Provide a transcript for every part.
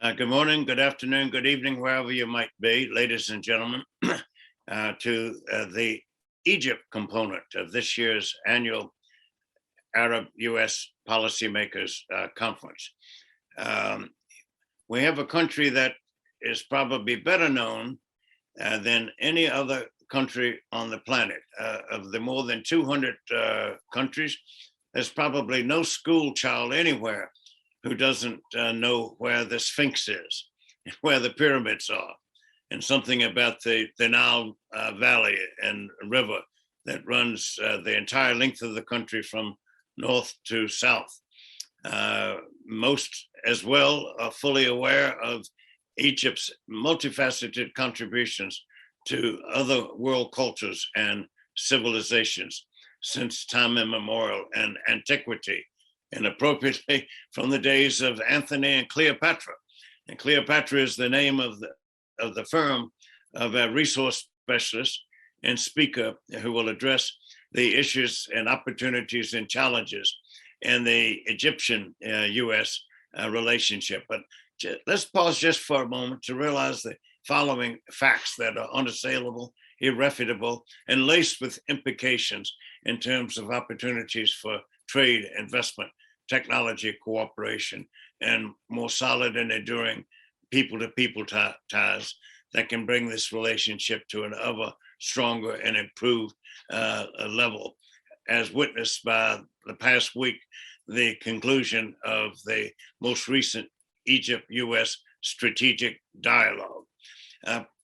Good morning, good afternoon, good evening, wherever you might be, ladies and gentlemen, to the Egypt component of this year's annual Arab-U.S. Policymakers Conference. We have a country that is probably better known than any other country on the planet. Of the more than 200 countries, there's probably no school child anywhere who doesn't know where the Sphinx is, where the pyramids are, and something about the Nile Valley and river that runs the entire length of the country from north to south. Most as well are fully aware of Egypt's multifaceted contributions to other world cultures and civilizations since time immemorial and antiquity, and appropriately from the days of Antony and Cleopatra. And Cleopatra is the name of the firm of a resource specialist and speaker who will address the issues and opportunities and challenges in the Egyptian-U.S. Relationship. But let's pause just for a moment to realize the following facts that are unassailable, irrefutable, and laced with implications in terms of opportunities for trade, investment, technology, cooperation, and more solid and enduring people-to-people ties that can bring this relationship to an ever stronger and improved level, as witnessed by the past week, the conclusion of the most recent Egypt-U.S. strategic dialogue.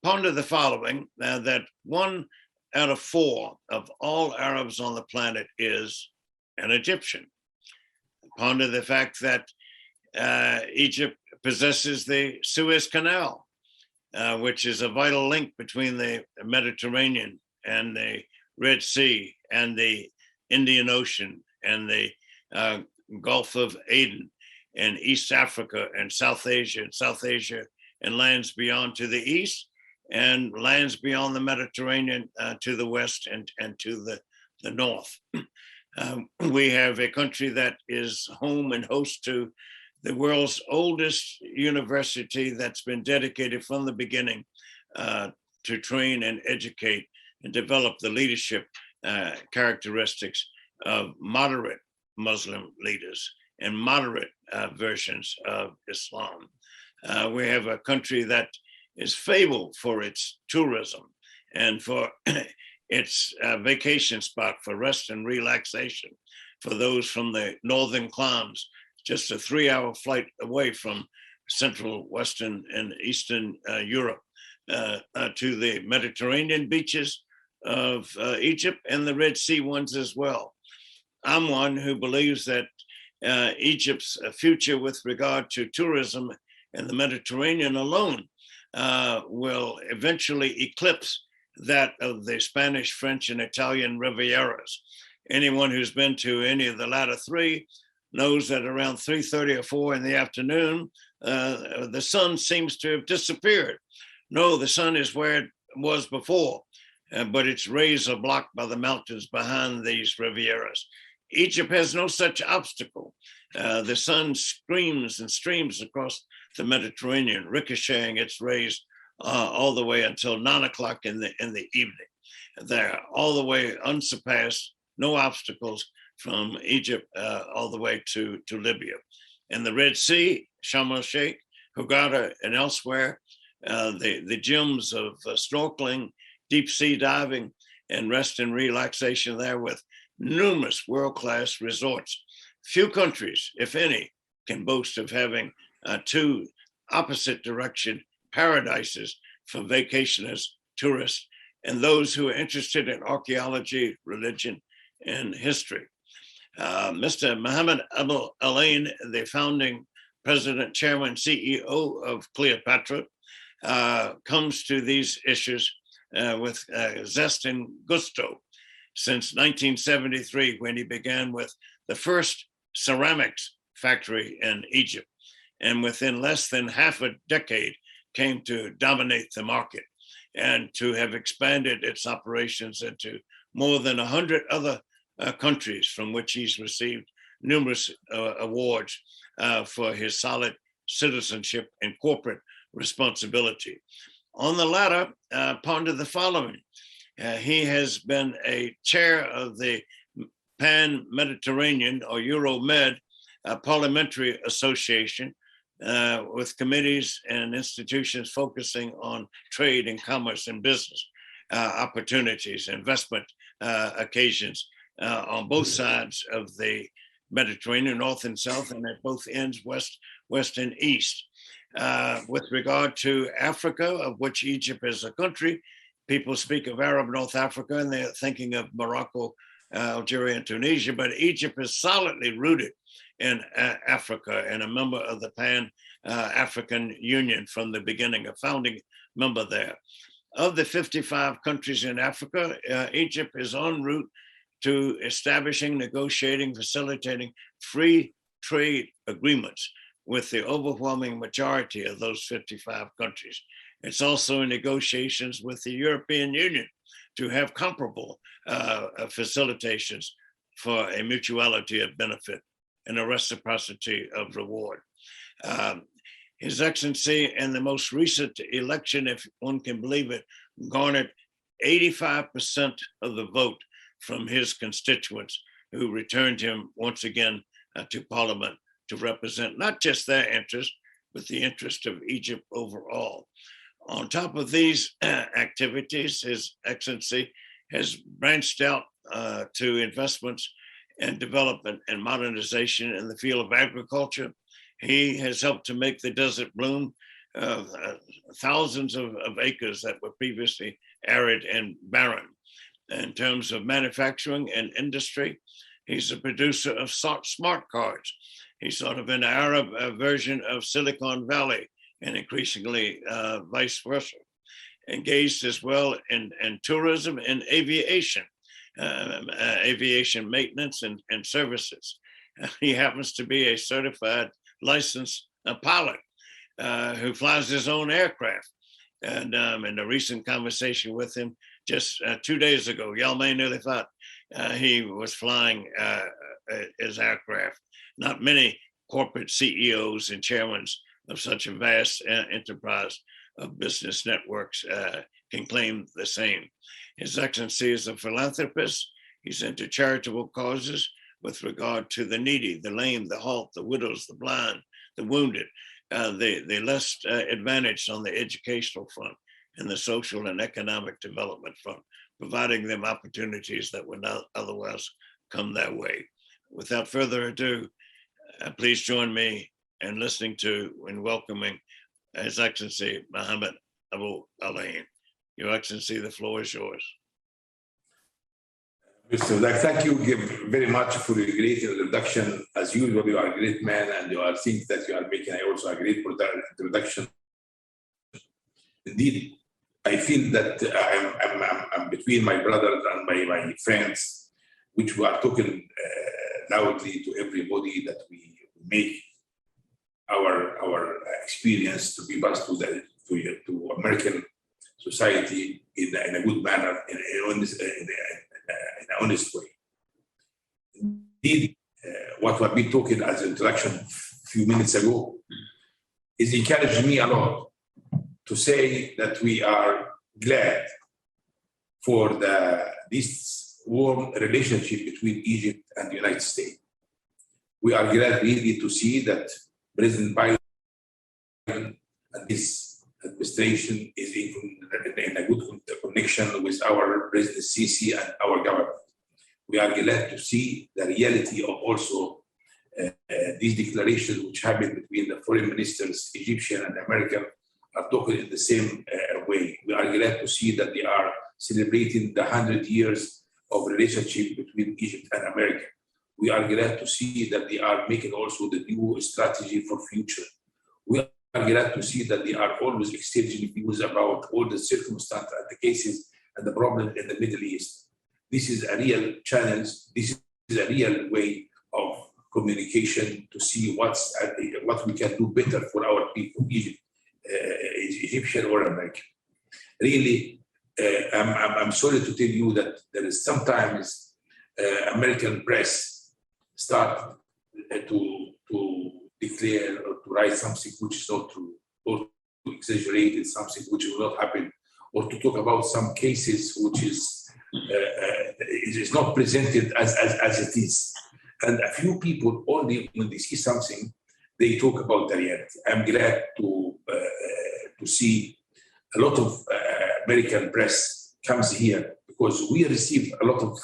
Ponder the following, that 1 out of 4 of all Arabs on the planet is an Egyptian. Ponder the fact that Egypt possesses the Suez Canal, which is a vital link between the Mediterranean and the Red Sea and the Indian Ocean and the Gulf of Aden and East Africa and South Asia and lands beyond to the east and lands beyond the Mediterranean to the west and to the north. We have a country that is home and host to the world's oldest university that's been dedicated from the beginning to train and educate and develop the leadership characteristics of moderate Muslim leaders and moderate versions of Islam. We have a country that is fabled for its tourism and for its vacation spot for rest and relaxation for those from the northern climes, just a 3-hour flight away from Central, Western, and Eastern Europe to the Mediterranean beaches of Egypt and the Red Sea ones as well. I'm one who believes that Egypt's future with regard to tourism and the Mediterranean alone will eventually eclipse that of the Spanish, French, and Italian Rivieras. Anyone who's been to any of the latter three knows that around 3:30 or 4 in the afternoon, the sun seems to have disappeared. No, the sun is where it was before, but its rays are blocked by the mountains behind these Rivieras. Egypt has no such obstacle. The sun screams and streams across the Mediterranean, ricocheting its rays all the way until 9 o'clock in the evening. They're all the way unsurpassed, no obstacles from Egypt all the way to Libya. And the Red Sea, Sharm el-Sheikh, Hurghada, and elsewhere, the gems of snorkeling, deep sea diving, and rest and relaxation there with numerous world-class resorts. Few countries, if any, can boast of having 2 opposite direction paradises for vacationers, tourists, and those who are interested in archaeology, religion, and history. Mr. Mohamed Abou El Enein, the founding president, chairman, CEO of Cleopatra, comes to these issues with zest and gusto since 1973, when he began with the first ceramics factory in Egypt, and within less than half a decade came to dominate the market and to have expanded its operations into more than 100 other countries, from which he's received numerous awards for his solid citizenship and corporate responsibility. On the latter, ponder the following. He has been a chair of the Pan-Mediterranean or Euromed Parliamentary Association with committees and institutions focusing on trade and commerce and business opportunities, investment occasions on both sides of the Mediterranean, north and south, and at both ends, west and east. With regard to Africa, of which Egypt is a country, people speak of Arab North Africa and they're thinking of Morocco, Algeria, and Tunisia, but Egypt is solidly rooted in Africa and a member of the Pan-African Union from the beginning, a founding member there. Of the 55 countries in Africa, Egypt is en route to establishing, negotiating, facilitating free trade agreements with the overwhelming majority of those 55 countries. It's also in negotiations with the European Union to have comparable facilitations for a mutuality of benefit and a reciprocity of reward. His Excellency, in the most recent election, if one can believe it, garnered 85% of the vote from his constituents, who returned him once again to Parliament to represent not just their interest, but the interest of Egypt overall. On top of these activities, His Excellency has branched out to investments and development and modernization in the field of agriculture. He has helped to make the desert bloom, thousands of acres that were previously arid and barren. In terms of manufacturing and industry, he's a producer of smart cards. He's sort of an Arab version of Silicon Valley, and increasingly vice versa. Engaged as well in tourism and aviation, aviation maintenance and services. He happens to be a certified licensed pilot who flies his own aircraft. And in a recent conversation with him just 2 days ago, Yalmay Nilifat, he was flying his aircraft. Not many corporate CEOs and chairmen of such a vast enterprise of business networks can claim the same. His Excellency is a philanthropist. He's into charitable causes with regard to the needy, the lame, the halt, the widows, the blind, the wounded, the less advantaged on the educational front and the social and economic development front, providing them opportunities that would not otherwise come their way. Without further ado, please join me in listening to and welcoming His Excellency Mohamed Abou El Enein. Your Excellency, the floor is yours. Mr. Dak, thank you very much for your great introduction. As usual, you are a great man and you are things that you are making. I also a great introduction. Indeed, I feel that I'm between my brothers and my friends, which we are talking loudly to everybody that we make our experience to be passed to American society in a good manner, in an honest way. Indeed, what we've been talking as an introduction a few minutes ago is encouraging me a lot to say that we are glad for this warm relationship between Egypt and the United States. We are glad really to see that President Biden and this administration is in a good connection with our President Sisi and our government. We are glad to see the reality of also these declarations which happened between the foreign ministers, Egyptian and American, are talking in the same way. We are glad to see that they are celebrating the 100 years of relationship between Egypt and America. We are glad to see that they are making also the new strategy for future. We are glad to see that they are always exchanging views about all the circumstances and the cases and the problem in the Middle East. This is a real challenge. This is a real way of communication to see what we can do better for our people, Egyptian or American. Really, I'm sorry to tell you that there is sometimes American press start to declare or to write something which is not true, or to exaggerate something which will not happen, or to talk about some cases which is not presented as it is. And a few people only, when they see something, they talk about the reality. I'm glad to see a lot of American press comes here, because we receive a lot of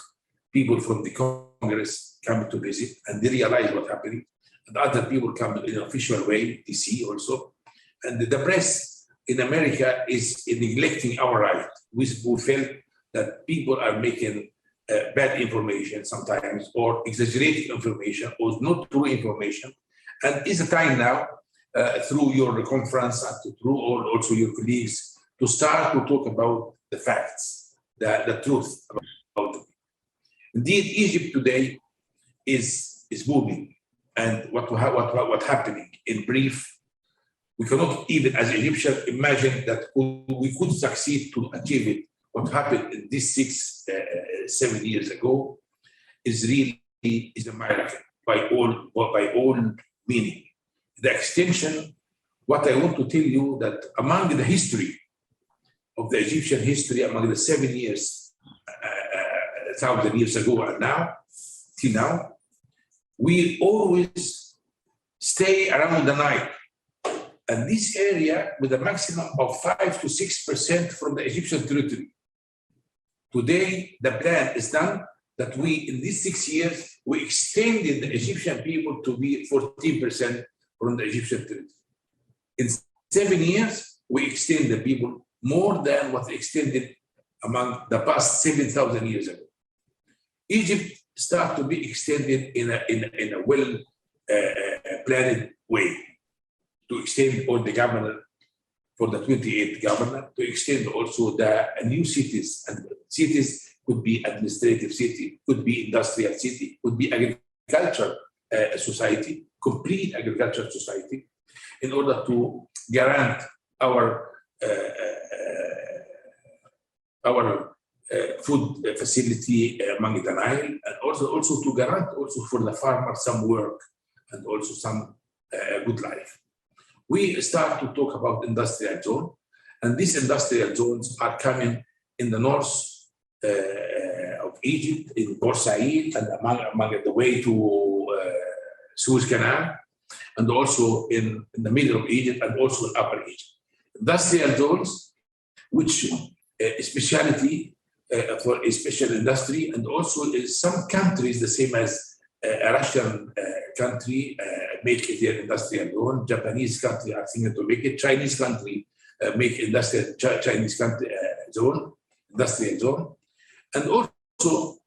people from the Congress coming to visit, and they realize what's happening. And other people come in an official way, DC also. And the press in America is neglecting our right. We felt that people are making bad information sometimes, or exaggerated information, or not true information. And it's a time now, through your conference and through also your colleagues, to start to talk about the facts, the truth about it. Indeed, Egypt today is booming, and what happening in brief. We cannot even, as Egyptians, imagine that we could succeed to achieve it. What happened in these 7 years ago is a miracle by all meaning. The extension. What I want to tell you that among the history of the Egyptian history, among the 7 years, 1,000 years ago and now, till now, we always stay around the Nile. And this area with a maximum of 5 to 6% from the Egyptian territory. Today, the plan is done that in these 6 years, we extended the Egyptian people to be 14% from the Egyptian territory. In 7 years, we extend the people more than what extended among the past 7,000 years ago. Egypt started to be extended in a well planned way, to extend all the governor for the 28th governor, to extend also the new cities. And cities could be administrative city, could be industrial city, could be agriculture society, complete agriculture society, in order to guarantee our food facility among the Nile, and also to guarantee also for the farmer some work and also some good life. We start to talk about industrial zone, and these industrial zones are coming in the north of Egypt, in Port Said, and among the way to Suez Canal, and also in the middle of Egypt, and also in Upper Egypt. Industrial zones, which specialty for a special industry, and also in some countries, the same as a Russian country make it their industrial zone. Japanese country are thinking to make it. Chinese country make industrial Chinese country industrial zone, and also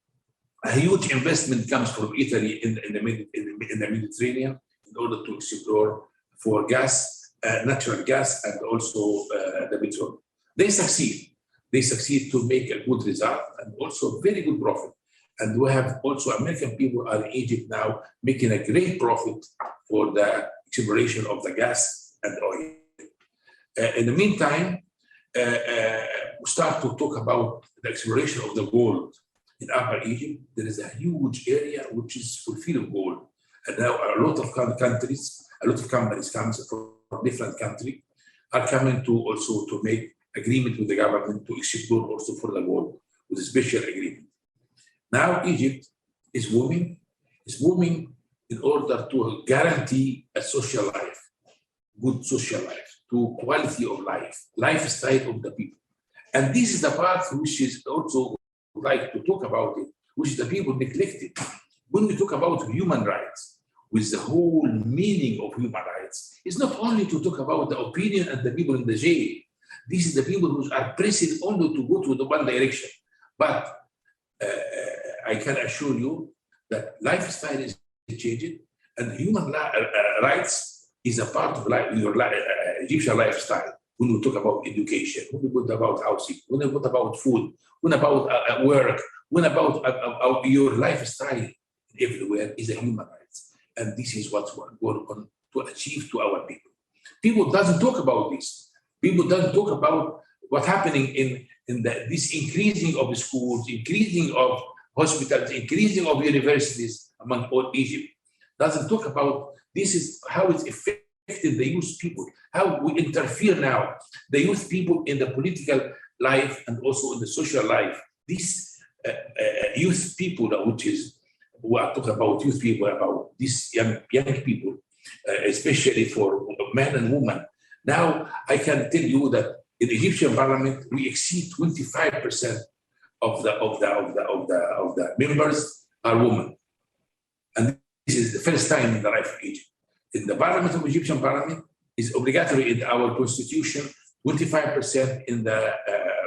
a huge investment comes from Italy in the Mediterranean in order to explore for gas, natural gas, and also the petrol. They succeed. They succeed to make a good result and also very good profit. And we have also American people are in Egypt now making a great profit for the exploration of the gas and oil. In the meantime, we start to talk about the exploration of the gold. In Upper Egypt, there is a huge area which is full of gold. And now a lot of countries, a lot of companies comes from different countries are coming to also to make agreement with the government to explore also for the gold with a special agreement. Now Egypt is booming in order to guarantee a social life, good social life, to quality of life, lifestyle of the people. And this is the part which is also like to talk about it, which the people neglected. When we talk about human rights, with the whole meaning of human rights, it's not only to talk about the opinion and the people in the jail. These are the people who are pressing only to go to the one direction. But I can assure you that lifestyle is changing, and human rights is a part of your Egyptian lifestyle. When we talk about education, when we talk about housing, when we talk about food, when about work, when about your lifestyle everywhere is a human rights. And this is what we're going on to achieve to our people. People doesn't talk about this. People don't talk about what's happening in this increasing of schools, increasing of hospitals, increasing of universities among all Egypt. doesn't talk about this is how it's affected the youth people, how we interfere now, the youth people in the political life and also in the social life. These youth people, which is, we are talking about youth people, about these young people, especially for men and women. Now, I can tell you that in the Egyptian parliament, we exceed 25% of the members are women. And this is the first time in the life of Egypt. In the parliament of Egyptian parliament, is obligatory in our constitution, 25% in the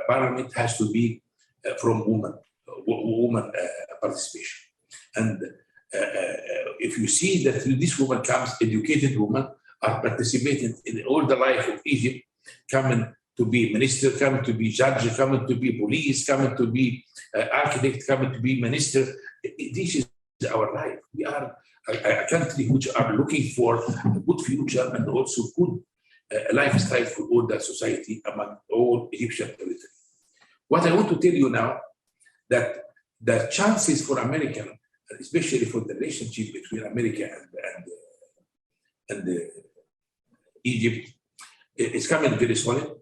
parliament has to be from women participation. And if you see that this woman comes, educated women are participating in all the life of Egypt, coming to be minister, coming to be judge, coming to be police, coming to be architect, coming to be minister. This is our life. We are a country which are looking for a good future and also good lifestyle for all the society among all Egyptian territory. What I want to tell you now, that the chances for American, especially for the relationship between America and Egypt, is coming very solid.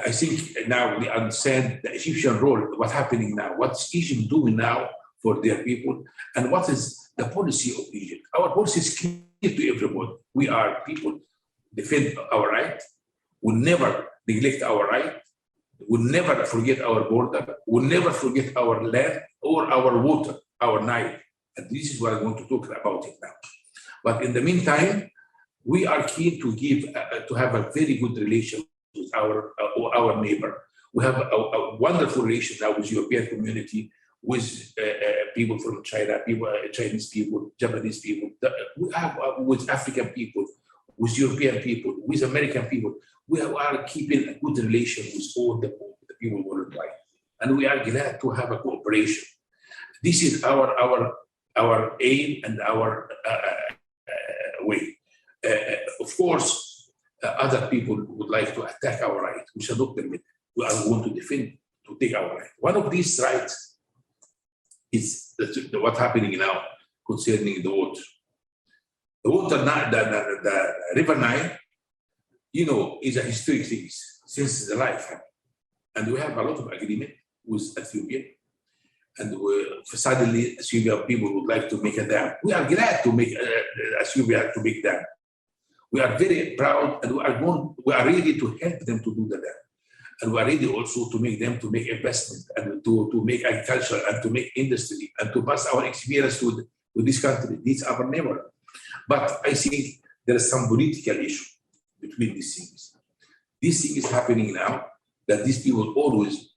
I think now we understand the Egyptian role, what's happening now, what's Egypt doing now for their people, and what is the policy of Egypt. Our policy is clear to everyone. We are people, defend our right, will never neglect our right, will never forget our border, will never forget our land or our water, our Nile. And this is what I want to talk about it now. But in the meantime, we are keen to give, to have a very good relation with our neighbor. We have a wonderful relation now with European community, with people from China, Chinese people, Japanese people. We have with African people, with European people, with American people. We are keeping a good relation with all the people worldwide, and we are glad to have a cooperation. This is our aim and our way. Of course, other people would like to attack our right. We shall not permit. We are going to defend, to take our right. One of these rights is what's happening now concerning the water. The water, the River Nile, is a historic thing since the life. And we have a lot of agreement with Ethiopia. And suddenly, Ethiopia people would like to make a dam. We are glad to make Ethiopia to make dam. We are very proud, and we are ready to help them to do the dam. And we are ready also to make them to make investment and to make agriculture and to make industry and to pass our experience to this country. These are our neighbor. But I think there is some political issue between these things. This thing is happening now, that these people always,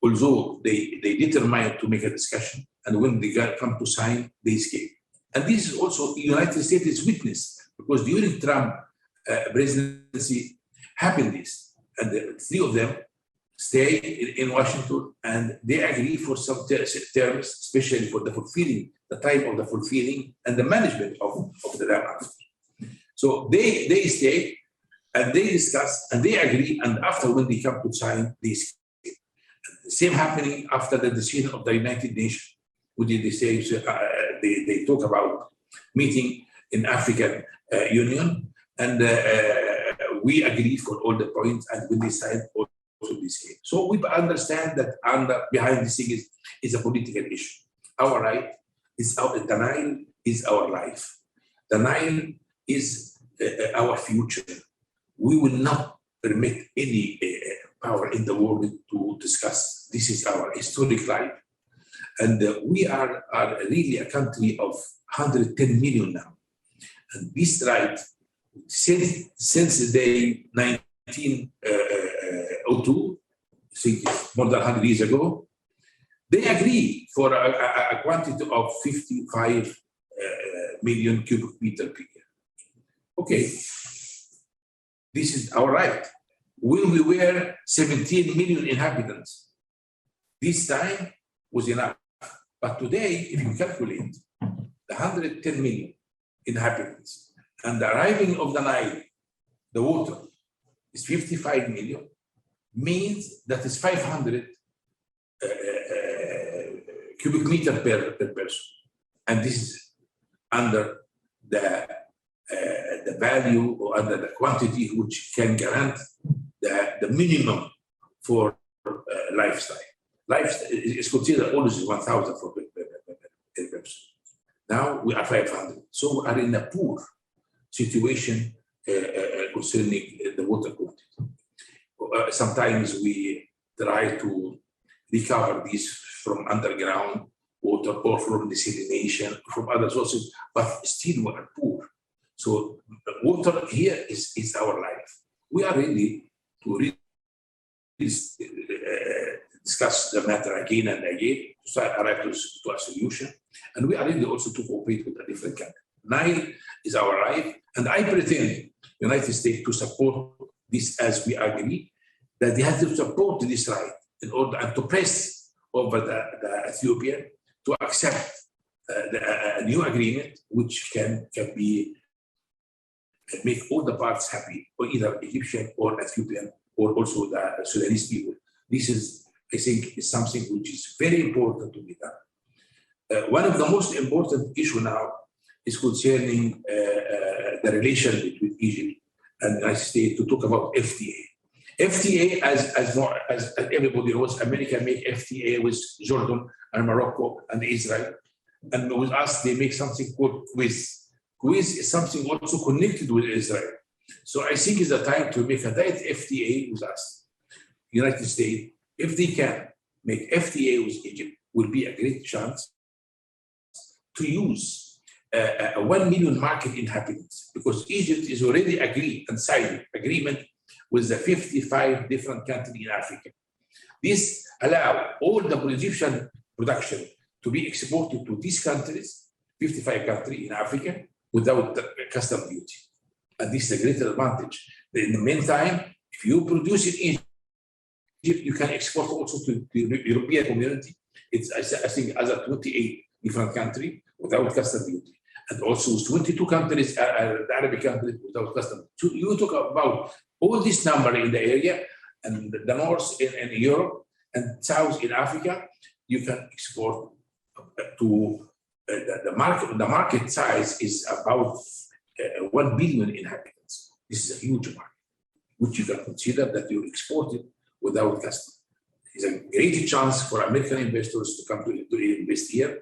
although they determine to make a discussion, and when they come to sign, they escape. And this is also the United States is witness, because during Trump presidency happened this. And the three of them stay in Washington, and they agree for some terms, especially for the fulfilling, the time of the fulfilling and the management of the dam after. So they stay and they discuss and they agree, and after when they come to sign, they escape. The same happening after the decision of the United Nations, which they say they talk about meeting in African Union, and we agree for all the points, and when they sign, also they say. So we understand that behind this thing is a political issue. Our right is the Nile is our life. The Nile is our future. We will not permit any power in the world to discuss. This is our historic life. And we are really a country of 110 million now. And this right, since the day 1902, I think more than 100 years ago, they agree for a quantity of 55 million cubic meter per year. Okay, this is our right. When we were 17 million inhabitants, this time was enough. But today, if you calculate the 110 million inhabitants and the arriving of the Nile, the water, is 55 million, means that is 500 cubic meter per person. And this is under the value or under the quantity which can grant the minimum for lifestyle. Lifestyle is considered always 1,000 for per person. Now we are 500. So we are in a poor situation concerning the water quantity. Sometimes we try to recover this from underground water or from desalination, from other sources, but still we are poor. So water here is our life. We are ready to discuss the matter again and again to arrive to a solution. And we are ready also to cooperate with a different country. Nile is our life, and I pretend United States to support this as we agree, that they have to support this right in order and to press over the Ethiopian to accept a new agreement which can make all the parts happy, or either Egyptian or Ethiopian or also the Sudanese people. This is, I think, is something which is very important to be done. One of the most important issues now is concerning the relation between Egypt and the United States, to talk about FTA. FTA, as everybody knows, America make FTA with Jordan and Morocco and Israel. And with us, they make something called Quiz. Quiz is something also connected with Israel. So I think it's the time to make a direct FTA with us. United States, if they can make FTA with Egypt, will be a great chance to use a 1 million market inhabitants, because Egypt is already agreed and signed agreement with the 55 different countries in Africa. This allows all the Egyptian production to be exported to these countries, 55 countries in Africa, without the custom duty. And this is a great advantage. In the meantime, if you produce in Egypt, you can export also to the European community. It's, I think, as a 28 different countries without custom duty. And also 22 countries, the Arabic countries, without custom. So you talk about all this number in the area, and the north in Europe and south in Africa, you can export to the market. The market size is about 1 billion inhabitants. This is a huge market, which you can consider that you exported without custom. It's a great chance for American investors to come to invest here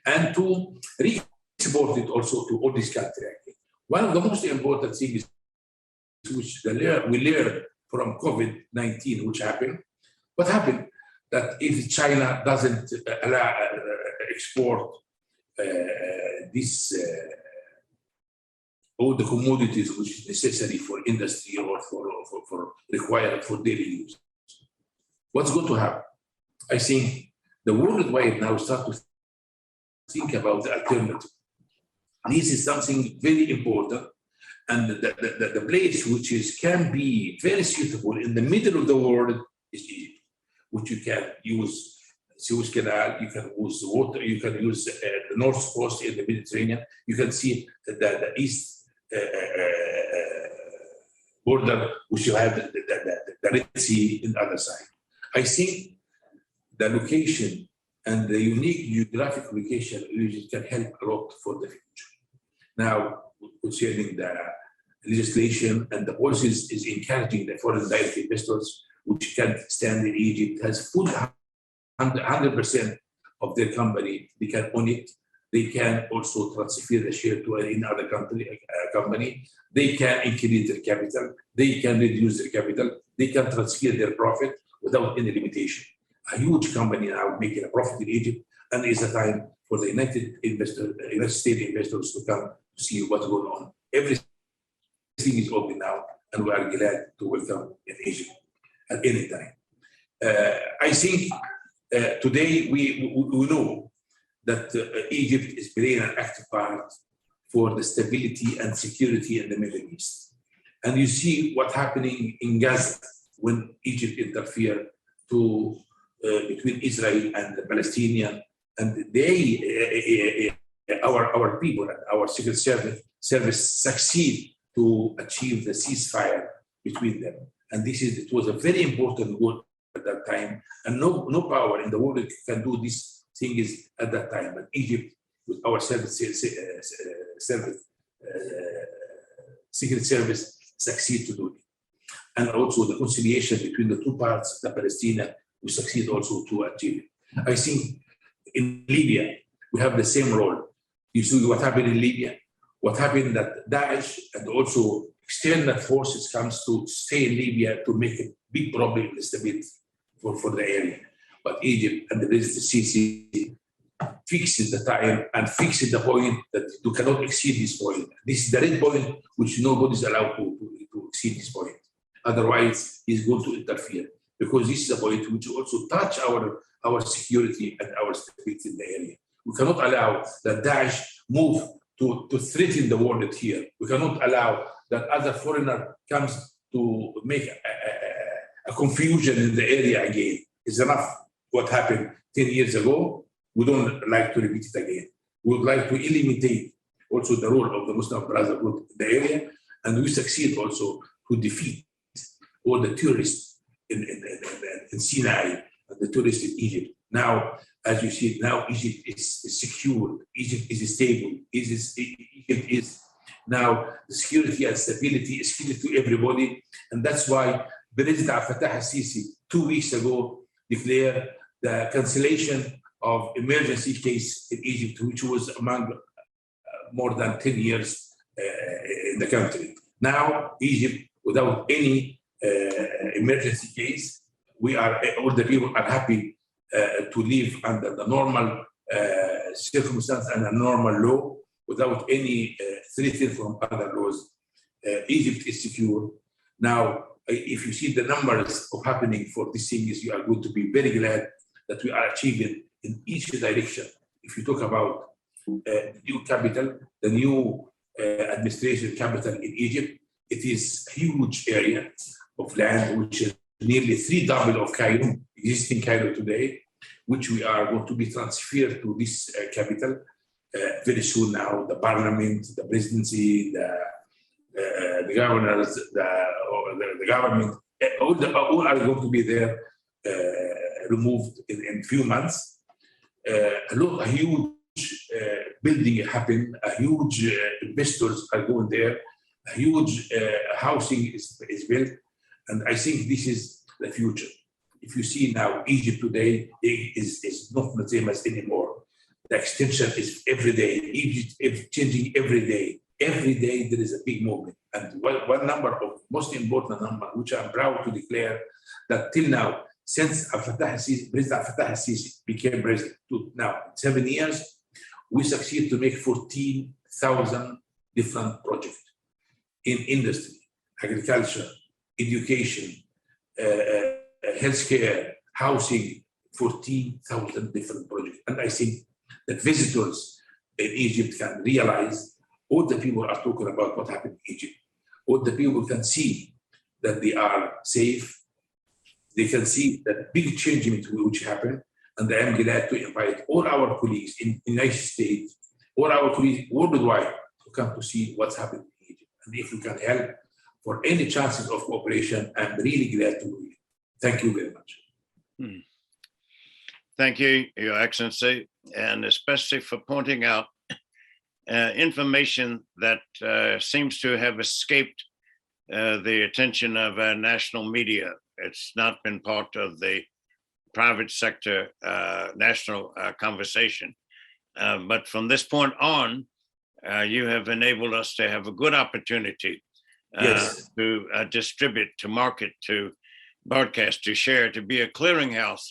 and to re-export it also to all these countries. One of the most important things which we learned from COVID-19, which happened, what happened that if China doesn't allow export all the commodities which is necessary for industry or for required for daily use, what's going to happen? I think the worldwide now start to think about the alternative. This is something very important, and the place which can be very suitable in the middle of the world is Egypt, which you can use Suez Canal, you can use water, you can use the North Coast in the Mediterranean, you can see the east border, which you have the Red Sea in the other side. I think the location and the unique geographic location can help a lot for the future. Now, concerning the legislation and the policies is encouraging the foreign direct investors, which can stand in Egypt, has full 100% of their company, they can own it. They can also transfer the share to another company. They can increase their capital. They can reduce their capital. They can transfer their profit without any limitation. A huge company now making a profit in Egypt, and it's a time for the United States investors to come to see what's going on. Everything is open now, and we are glad to welcome in Egypt at any time. I think today we know that Egypt is playing an active part for the stability and security in the Middle East. And you see what's happening in Gaza when Egypt interfered between Israel and the Palestinians, and our people and our secret service succeed to achieve the ceasefire between them. And it was a very important goal at that time, and no power in the world can do this thing is at that time. But Egypt, with our service Secret Service succeed to do it. And also the conciliation between the two parts, the Palestinian, we succeed also to achieve it. I think in Libya, we have the same role. You see what happened in Libya, what happened that Daesh and also external forces comes to stay in Libya to make a big problem in stability for the area. But Egypt and the President Sisi fixes the time and fixes the point that you cannot exceed this point. This is the red point which nobody is allowed to exceed this point. Otherwise, he's going to interfere because this is a point which also touch our security and our stability in the area. We cannot allow that Daesh move to threaten the world here. We cannot allow that other foreigner comes to make a confusion in the area again. It's enough what happened 10 years ago. We don't like to repeat it again. We would like to eliminate also the role of the Muslim Brotherhood in the area, and we succeed also to defeat all the terrorists in Sinai and the tourists in Egypt. Now, as you see, now Egypt is secure, Egypt is stable, Egypt is now the security and stability is clear to everybody. And that's why President Abdel Fattah al-Sisi 2 weeks ago declared the cancellation of emergency case in Egypt, which was among more than 10 years in the country. Now, Egypt, without any emergency case, all the people are happy to live under the normal circumstance and a normal law without any threat from other laws. Egypt is secure. Now, if you see the numbers of happening for these things, you are going to be very glad that we are achieving in each direction. If you talk about the new capital, the new administration capital in Egypt, it is a huge area of land, which is nearly 3x of Cairo, existing Cairo today, which we are going to be transferred to this capital very soon now. The parliament, the presidency, the governors, the government, all are going to be there, removed in few months. A huge building happen, a huge investors are going there, a huge housing is built, and I think this is the future. If you see now, Egypt today is not the same as anymore. The extension is every day. Egypt is changing every day. Every day there is a big movement. And one number of most important number, which I'm proud to declare, that till now, since President Abdel Fattah al-Sisi became president, to now 7 years, we succeed to make 14,000 different projects in industry, agriculture, education, healthcare, housing, 14,000 different projects. And I think that visitors in Egypt can realize all the people are talking about what happened in Egypt. All the people can see that they are safe. They can see that big change which happened. And I am glad to invite all our colleagues in the United States, all our colleagues worldwide to come to see what's happened in Egypt. And if we can help for any chances of cooperation, I'm really glad to do it. Thank you very much. Thank you, Your Excellency, and especially for pointing out information that seems to have escaped the attention of national media. It's not been part of the private sector national conversation. But from this point on, you have enabled us to have a good opportunity to distribute, to market, to broadcast, to share, to be a clearinghouse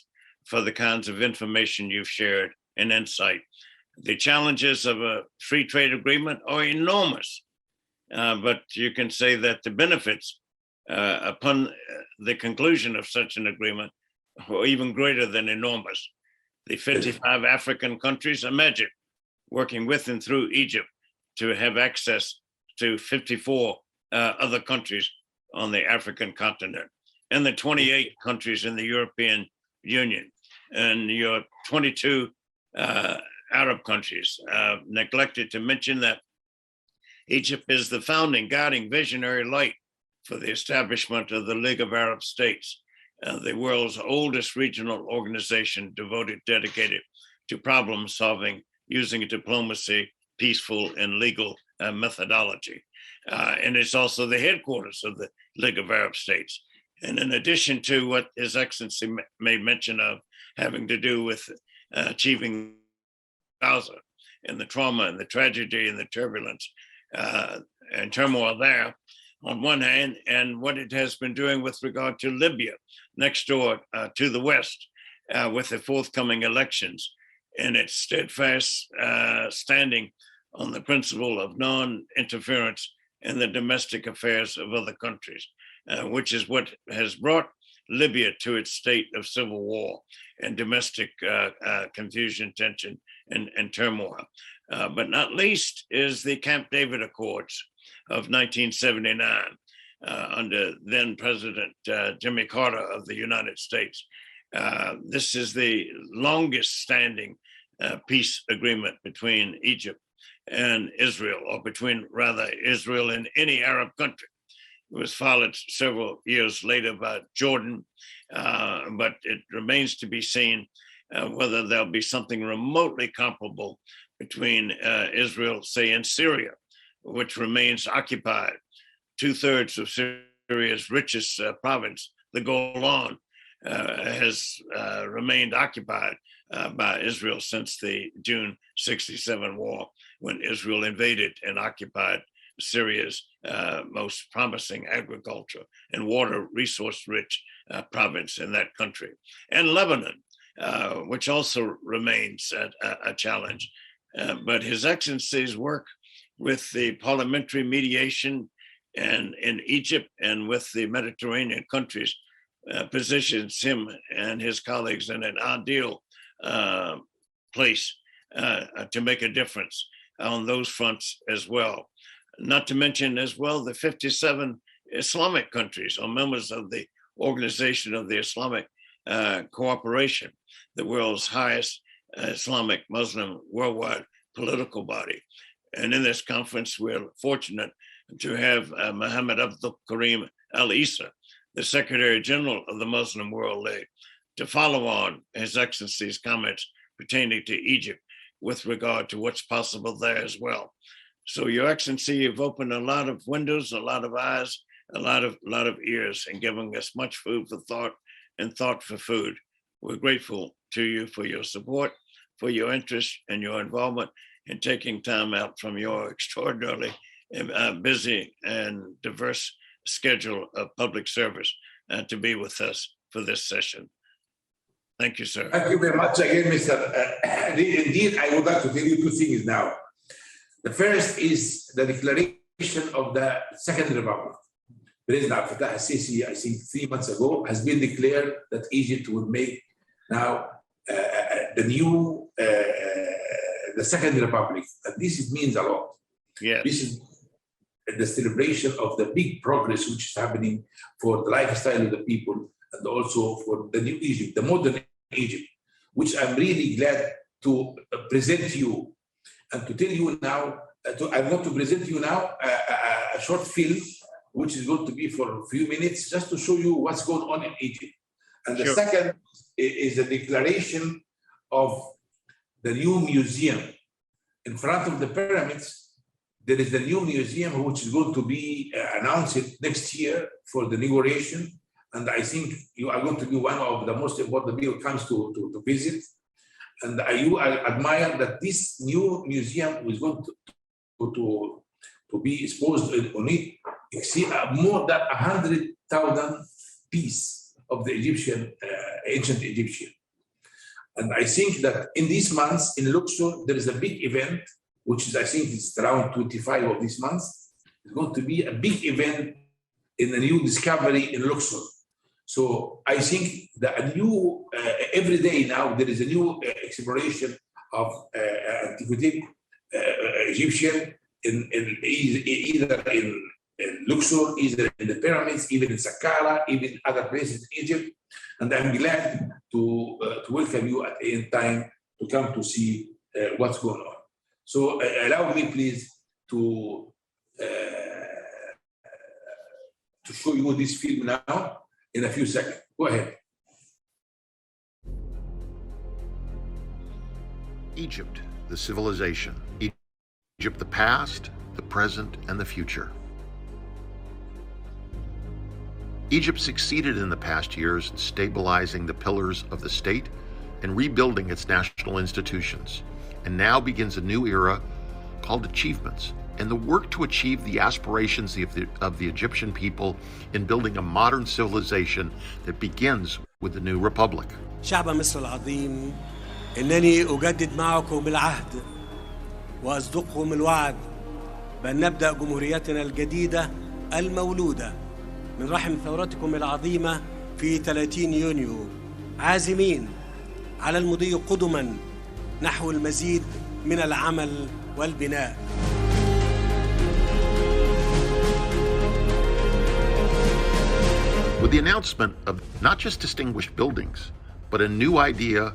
for the kinds of information you've shared and insight. The challenges of a free trade agreement are enormous, but you can say that the benefits upon the conclusion of such an agreement are even greater than enormous. The 55 African countries, imagine working with and through Egypt to have access to 54 other countries on the African continent, and the 28 countries in the European Union, and your 22 Arab countries. Neglected to mention that Egypt is the founding, guiding, visionary light for the establishment of the League of Arab States, the world's oldest regional organization dedicated to problem solving using diplomacy, peaceful and legal methodology. And it's also the headquarters of the League of Arab States. And in addition to what His Excellency made mention of having to do with achieving Gaza and the trauma and the tragedy and the turbulence and turmoil there, on one hand, and what it has been doing with regard to Libya, next door to the West, with the forthcoming elections, and its steadfast standing on the principle of non-interference in the domestic affairs of other countries, which is what has brought Libya to its state of civil war and domestic confusion, tension, and turmoil. But not least is the Camp David Accords of 1979 under then President Jimmy Carter of the United States. This is the longest standing peace agreement between Egypt and Israel, or between rather Israel and any Arab country. It was followed several years later by Jordan, but it remains to be seen whether there'll be something remotely comparable between Israel, say, and Syria, which remains occupied. 2/3 of Syria's richest province, the Golan, has remained occupied by Israel since the June '67 war, when Israel invaded and occupied Syria's most promising agriculture and water resource-rich province in that country. And Lebanon, which also remains a challenge. But His Excellency's work with the parliamentary mediation and in Egypt and with the Mediterranean countries positions him and his colleagues in an ideal place to make a difference on those fronts as well. Not to mention as well the 57 Islamic countries are members of the Organization of the Islamic Cooperation, the world's highest Islamic Muslim worldwide political body. And in this conference, we're fortunate to have Mohamed Abdul Karim Al Isa, the Secretary General of the Muslim World League, to follow on His Excellency's comments pertaining to Egypt with regard to what's possible there as well. So, Your Excellency, you've opened a lot of windows, a lot of eyes, a lot of ears, and giving us much food for thought and thought for food. We're grateful to you for your support, for your interest and your involvement in taking time out from your extraordinarily busy and diverse schedule of public service to be with us for this session. Thank you, sir. Thank you very much again, Mr. Indeed, I would like to tell you two things now. The first is the declaration of the Second Republic. President Abdel Fattah al-Sisi, I think 3 months ago, has been declared that Egypt will make now the new, the Second Republic. And this means a lot. Yes. This is the celebration of the big progress which is happening for the lifestyle of the people, and also for the new Egypt, the modern Egypt, which I'm really glad to present to you and to tell you now. I want to present you now a short film, which is going to be for a few minutes, just to show you what's going on in Egypt. And the second is a declaration of the new museum. In front of the pyramids, there is the new museum, which is going to be announced next year for the inauguration. And I think you are going to be one of the most important people comes to visit. And I admire that this new museum is going to be exposed on it, exceed more than 100,000 pieces of the Egyptian, ancient Egyptian. And I think that in these months in Luxor, there is a big event, which is, I think it's around 25 of this month. It's going to be a big event in a new discovery in Luxor. So I think that a new, every day now, there is a new exploration of antiquity Egyptian either in Luxor, either in the pyramids, even in Saqqara, even other places in Egypt. And I'm glad to welcome you at any time to come to see what's going on. So allow me, please, to show you this film now in a few seconds. Go ahead. Egypt, the civilization. Egypt, the past, the present, and the future. Egypt succeeded in the past years in stabilizing the pillars of the state and rebuilding its national institutions, and now begins a new era called achievements, and the work to achieve the aspirations of the Egyptian people in building a modern civilization that begins with the new republic. شعب مصر العظيم، إنني أجدد معكم العهد وأصدقكم الوعد بأن نبدأ جمهوريتنا الجديدة المولودة من رحم ثورتكم العظيمة في 30 يونيو، عازمين على المضي قدما نحو المزيد من العمل والبناء. With the announcement of not just distinguished buildings, but a new idea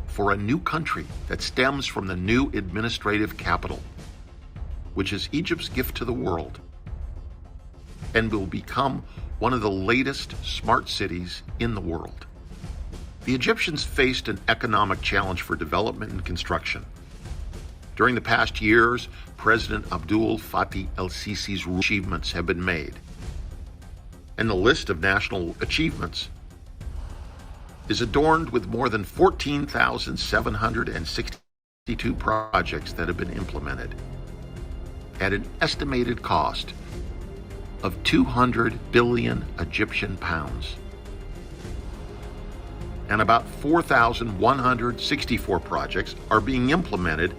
for a new country that stems from the new administrative capital, which is Egypt's gift to the world, and will become one of the latest smart cities in the world. The Egyptians faced an economic challenge for development and construction. During the past years, President Abdul Fattah el-Sisi's achievements have been made. And the list of national achievements is adorned with more than 14,762 projects that have been implemented at an estimated cost of 200 billion Egyptian pounds. And about 4,164 projects are being implemented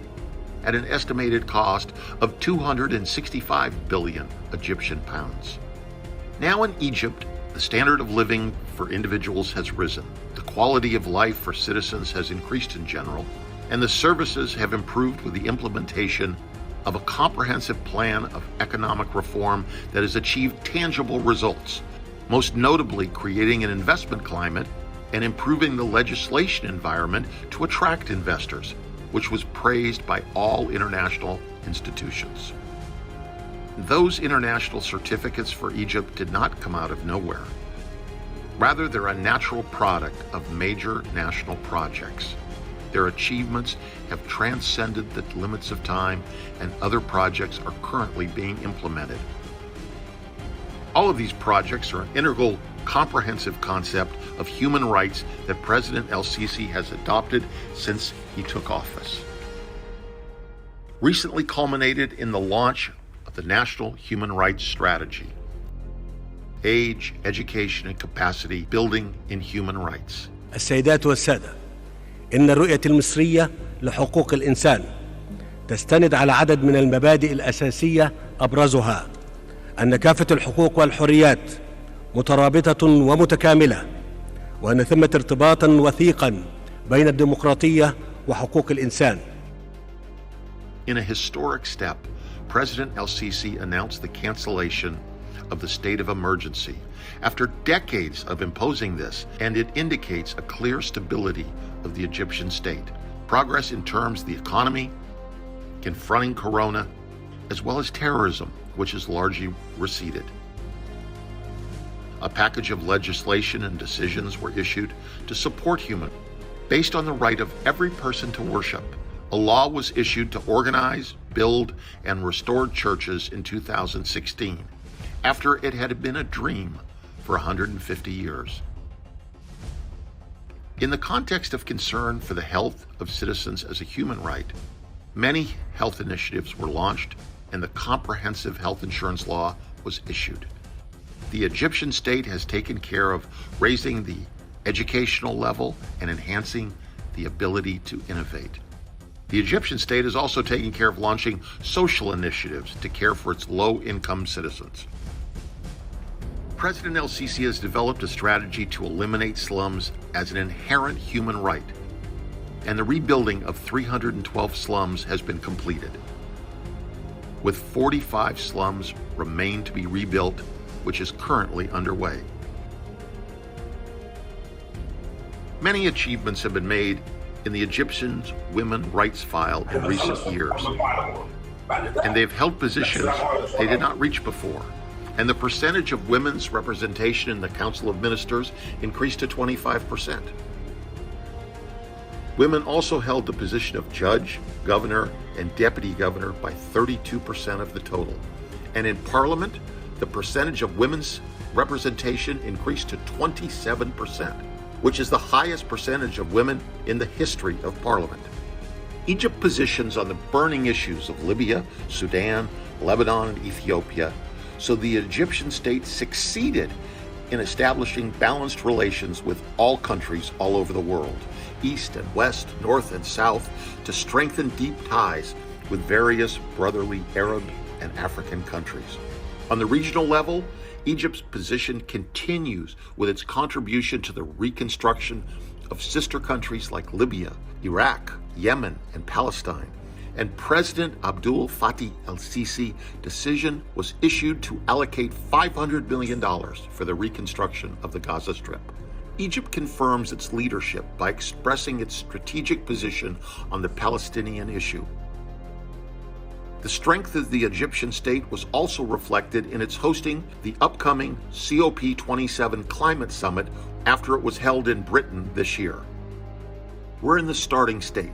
at an estimated cost of 265 billion Egyptian pounds. Now in Egypt, the standard of living for individuals has risen, the quality of life for citizens has increased in general, and the services have improved with the implementation of a comprehensive plan of economic reform that has achieved tangible results, most notably creating an investment climate and improving the legislation environment to attract investors, which was praised by all international institutions. Those international certificates for Egypt did not come out of nowhere. Rather, they're a natural product of major national projects. Their achievements have transcended the limits of time, and other projects are currently being implemented. All of these projects are an integral, comprehensive concept of human rights that President el-Sisi has adopted since he took office. Recently culminated in the launch of the National Human Rights Strategy, Age, Education, and Capacity Building in Human Rights. السيدات والسادة، إن الرؤية المصرية لحقوق الإنسان تستند على عدد من المبادئ الأساسية أبرزها أن كافة الحقوق والحريات مترابطة ومتكاملة، وأن ثمة ارتباطا وثيقا بين الديمقراطية وحقوق الإنسان. In a historic step, President el-Sisi announced the cancellation of the state of emergency after decades of imposing this, and it indicates a clear stability of the Egyptian state, progress in terms of the economy, confronting corona, as well as terrorism, which has largely receded. A package of legislation and decisions were issued to support human, based on the right of every person to worship. A law was issued to organize, build, and restore churches in 2016, after it had been a dream for 150 years. In the context of concern for the health of citizens as a human right, many health initiatives were launched and the comprehensive health insurance law was issued. The Egyptian state has taken care of raising the educational level and enhancing the ability to innovate. The Egyptian state is also taking care of launching social initiatives to care for its low-income citizens. President el-Sisi has developed a strategy to eliminate slums as an inherent human right, and the rebuilding of 312 slums has been completed, with 45 slums remain to be rebuilt, which is currently underway. Many achievements have been made in the Egyptian women's rights file in recent years, and they've held positions they did not reach before. And the percentage of women's representation in the Council of Ministers increased to 25%. Women also held the position of judge, governor, and deputy governor by 32% of the total. And in Parliament, the percentage of women's representation increased to 27%, which is the highest percentage of women in the history of Parliament. Egypt's positions on the burning issues of Libya, Sudan, Lebanon, and Ethiopia, so the Egyptian state succeeded in establishing balanced relations with all countries all over the world, east and west, north and south, to strengthen deep ties with various brotherly Arab and African countries. On the regional level, Egypt's position continues with its contribution to the reconstruction of sister countries like Libya, Iraq, Yemen, and Palestine. And President Abdul Fattah el-Sisi's decision was issued to allocate $500 million for the reconstruction of the Gaza Strip. Egypt confirms its leadership by expressing its strategic position on the Palestinian issue. The strength of the Egyptian state was also reflected in its hosting the upcoming COP27 climate summit after it was held in Britain this year. We're in the starting state.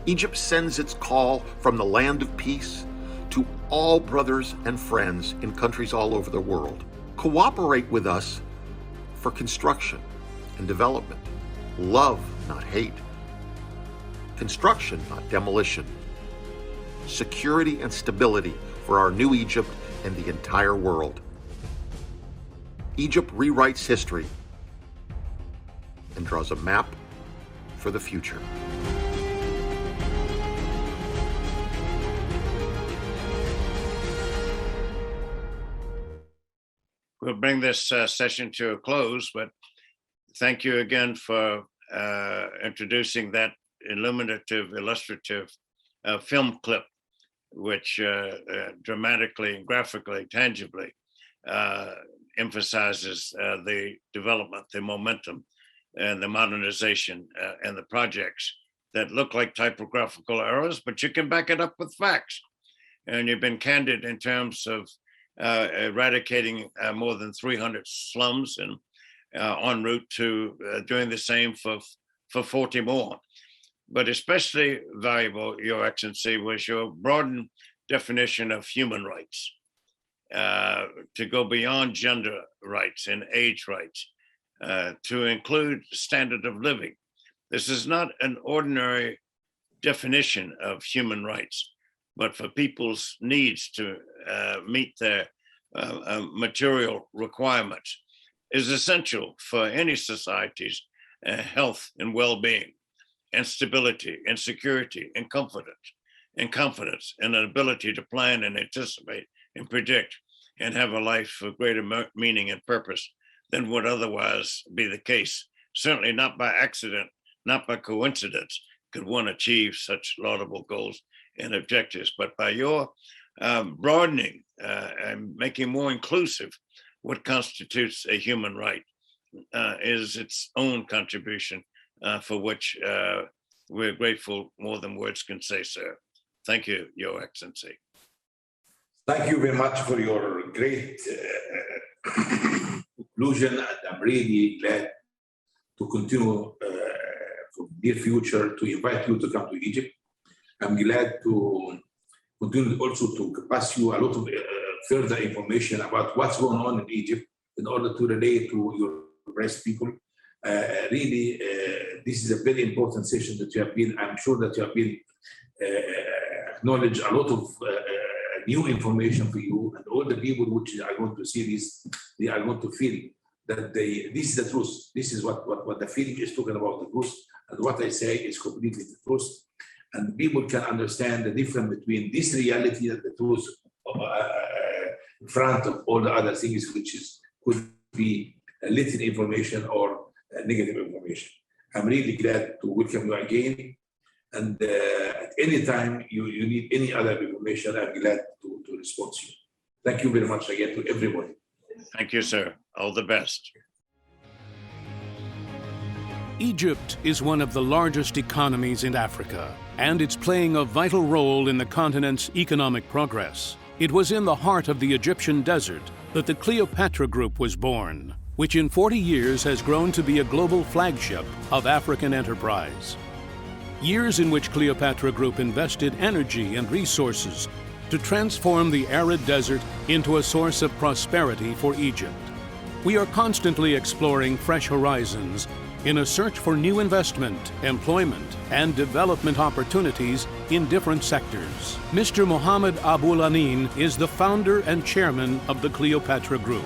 Egypt sends its call from the land of peace to all brothers and friends in countries all over the world. Cooperate with us for construction and development. Love, not hate. Construction, not demolition. Security and stability for our new Egypt and the entire world. Egypt rewrites history and draws a map for the future. We'll bring this session to a close, but thank you again for introducing that illuminative, illustrative film clip, which dramatically, graphically, tangibly emphasizes the development, the momentum, and the modernization and the projects that look like typographical errors, but you can back it up with facts. And you've been candid in terms of eradicating more than 300 slums and en route to doing the same for 40 more. But especially valuable, Your Excellency, was your broadened definition of human rights, to go beyond gender rights and age rights, to include standard of living. This is not an ordinary definition of human rights, but for people's needs to meet their material requirements is essential for any society's health and well-being and stability and security and confidence and an ability to plan and anticipate and predict and have a life of greater meaning and purpose than would otherwise be the case. Certainly not by accident, not by coincidence could one achieve such laudable goals and objectives, but by your broadening and making more inclusive what constitutes a human right is its own contribution for which we're grateful more than words can say, sir. Thank you, Your Excellency. Thank you very much for your great conclusion, and I'm really glad to continue for the near future to invite you to come to Egypt. I'm glad to continue also to pass you a lot of further information about what's going on in Egypt in order to relate to your press people. Really, this is a very important session that you have been, I'm sure that you have been acknowledged a lot of new information for you, and all the people which are going to see this, they are going to feel that this is the truth. This is what the feeling is talking about, the truth, and what I say is completely the truth. And people can understand the difference between this reality and the truth in front of all the other things, which could be little information or negative information. I'm really glad to welcome you again. And at any time you need any other information, I'm glad to respond to you. Thank you very much again to everybody. Thank you, sir. All the best. Egypt is one of the largest economies in Africa, and it's playing a vital role in the continent's economic progress. It was in the heart of the Egyptian desert that the Cleopatra Group was born, which in 40 years has grown to be a global flagship of African enterprise. Years in which Cleopatra Group invested energy and resources to transform the arid desert into a source of prosperity for Egypt. We are constantly exploring fresh horizons in a search for new investment, employment, and development opportunities in different sectors. Mr. Mohamed Abou El Enein is the founder and chairman of the Cleopatra Group.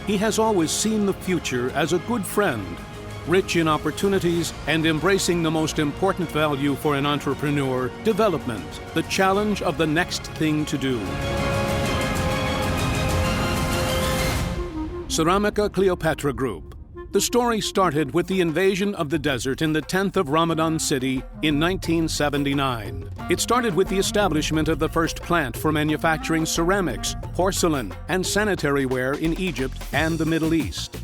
He has always seen the future as a good friend, rich in opportunities and embracing the most important value for an entrepreneur, development, the challenge of the next thing to do. Ceramica Cleopatra Group. The story started with the invasion of the desert in the 10th of Ramadan city in 1979. It started with the establishment of the first plant for manufacturing ceramics, porcelain, and sanitary ware in Egypt and the Middle East.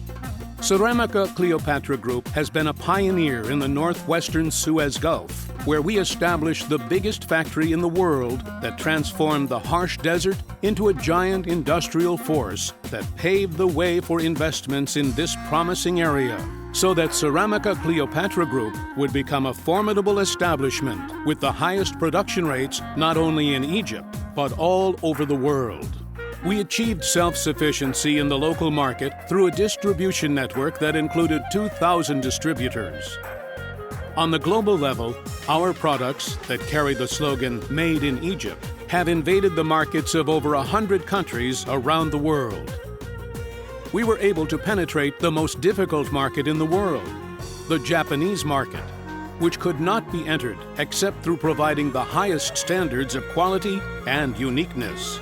Ceramica Cleopatra Group has been a pioneer in the northwestern Suez Gulf, where we established the biggest factory in the world that transformed the harsh desert into a giant industrial force that paved the way for investments in this promising area, so that Ceramica Cleopatra Group would become a formidable establishment with the highest production rates not only in Egypt, but all over the world. We achieved self-sufficiency in the local market through a distribution network that included 2,000 distributors. On the global level, our products that carry the slogan "Made in Egypt" have invaded the markets of over 100 countries around the world. We were able to penetrate the most difficult market in the world, the Japanese market, which could not be entered except through providing the highest standards of quality and uniqueness.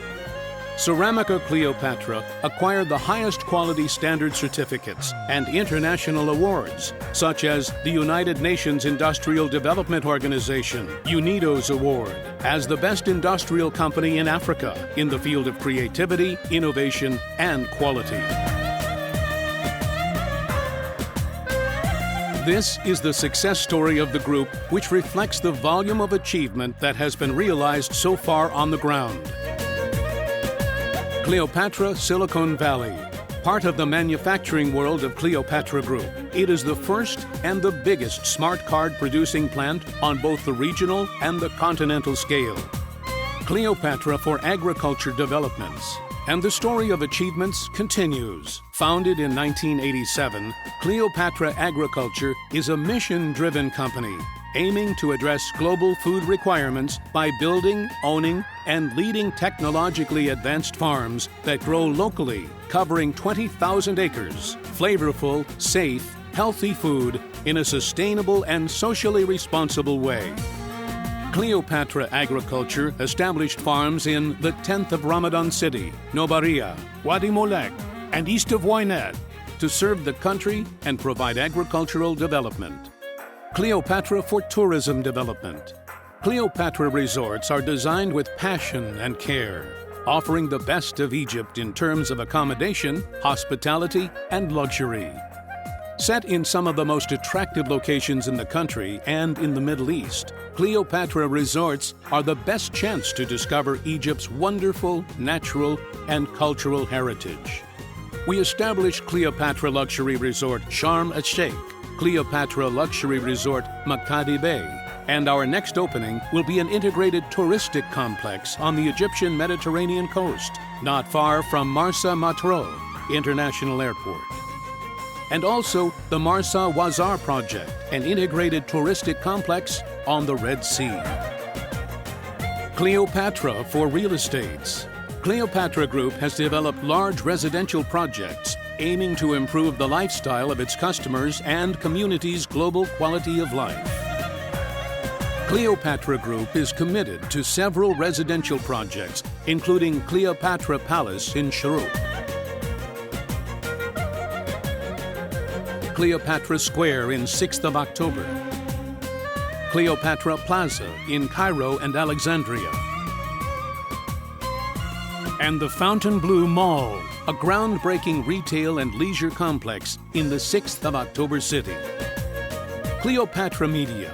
Ceramica Cleopatra acquired the highest quality standard certificates and international awards, such as the United Nations Industrial Development Organization, UNIDO's award, as the best industrial company in Africa in the field of creativity, innovation, and quality. This is the success story of the group, which reflects the volume of achievement that has been realized so far on the ground. Cleopatra Silicon Valley, part of the manufacturing world of Cleopatra Group. It is the first and the biggest smart card producing plant on both the regional and the continental scale. Cleopatra for agriculture developments. And the story of achievements continues. Founded in 1987, Cleopatra Agriculture is a mission-driven company aiming to address global food requirements by building, owning, and leading technologically advanced farms that grow locally, covering 20,000 acres, flavorful, safe, healthy food in a sustainable and socially responsible way. Cleopatra Agriculture established farms in the 10th of Ramadan city, Nobaria, Wadi Molek, and east of Whither to serve the country and provide agricultural development. Cleopatra for tourism development. Cleopatra resorts are designed with passion and care, offering the best of Egypt in terms of accommodation, hospitality, and luxury. Set in some of the most attractive locations in the country and in the Middle East, Cleopatra resorts are the best chance to discover Egypt's wonderful natural and cultural heritage. We established Cleopatra Luxury Resort Sharm el-Sheikh, Cleopatra Luxury Resort Makadi Bay, and our next opening will be an integrated touristic complex on the Egyptian Mediterranean coast, not far from Marsa Matruh International Airport. And also the Marsa Wazar project, an integrated touristic complex on the Red Sea. Cleopatra for real estates. Cleopatra Group has developed large residential projects aiming to improve the lifestyle of its customers and communities' global quality of life. Cleopatra Group is committed to several residential projects, including Cleopatra Palace in Shuruk, Cleopatra Square in 6th of October, Cleopatra Plaza in Cairo and Alexandria, and the Fontainebleau Mall, a groundbreaking retail and leisure complex in the 6th of October city. Cleopatra Media.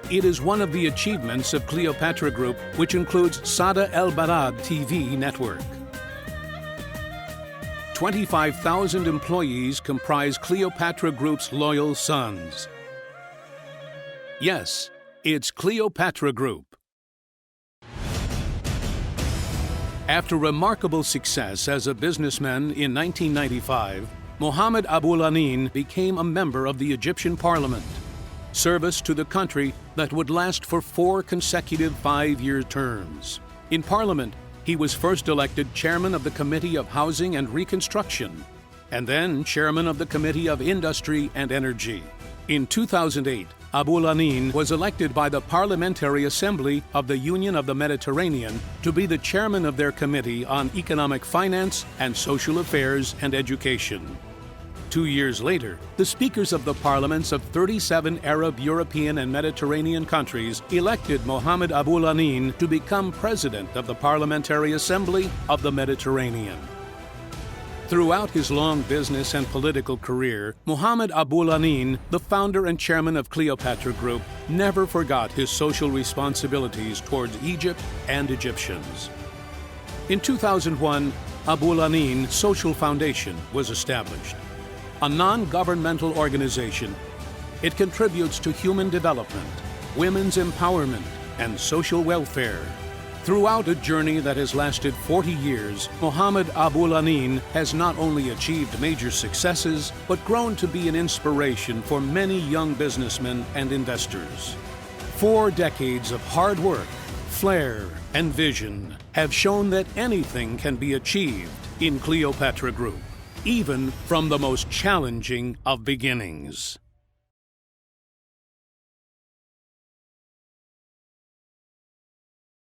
It is one of the achievements of Cleopatra Group, which includes Sada El Barad TV network. 25,000 employees comprise Cleopatra Group's loyal sons. Yes, It's Cleopatra Group. After remarkable success as a businessman in 1995, Mohamed Abou El Enein became a member of the Egyptian Parliament. Service to the country that would last for 4 consecutive 5-year terms. In Parliament, he was first elected chairman of the Committee of Housing and Reconstruction, and then chairman of the Committee of Industry and Energy. In 2008, Abou El Enein was elected by the Parliamentary Assembly of the Union of the Mediterranean to be the chairman of their Committee on Economic Finance and Social Affairs and Education. 2 years later, the speakers of the parliaments of 37 Arab, European, and Mediterranean countries elected Mohamed Abou El Enein to become president of the Parliamentary Assembly of the Mediterranean. Throughout his long business and political career, Mohamed Abou El Enein, the founder and chairman of Cleopatra Group, never forgot his social responsibilities towards Egypt and Egyptians. In 2001, Abou El Enein Social Foundation was established. A non-governmental organization, it contributes to human development, women's empowerment, and social welfare. Throughout a journey that has lasted 40 years, Mohamed Abou El Enein has not only achieved major successes, but grown to be an inspiration for many young businessmen and investors. 4 decades of hard work, flair, and vision have shown that anything can be achieved in Cleopatra Group, even from the most challenging of beginnings.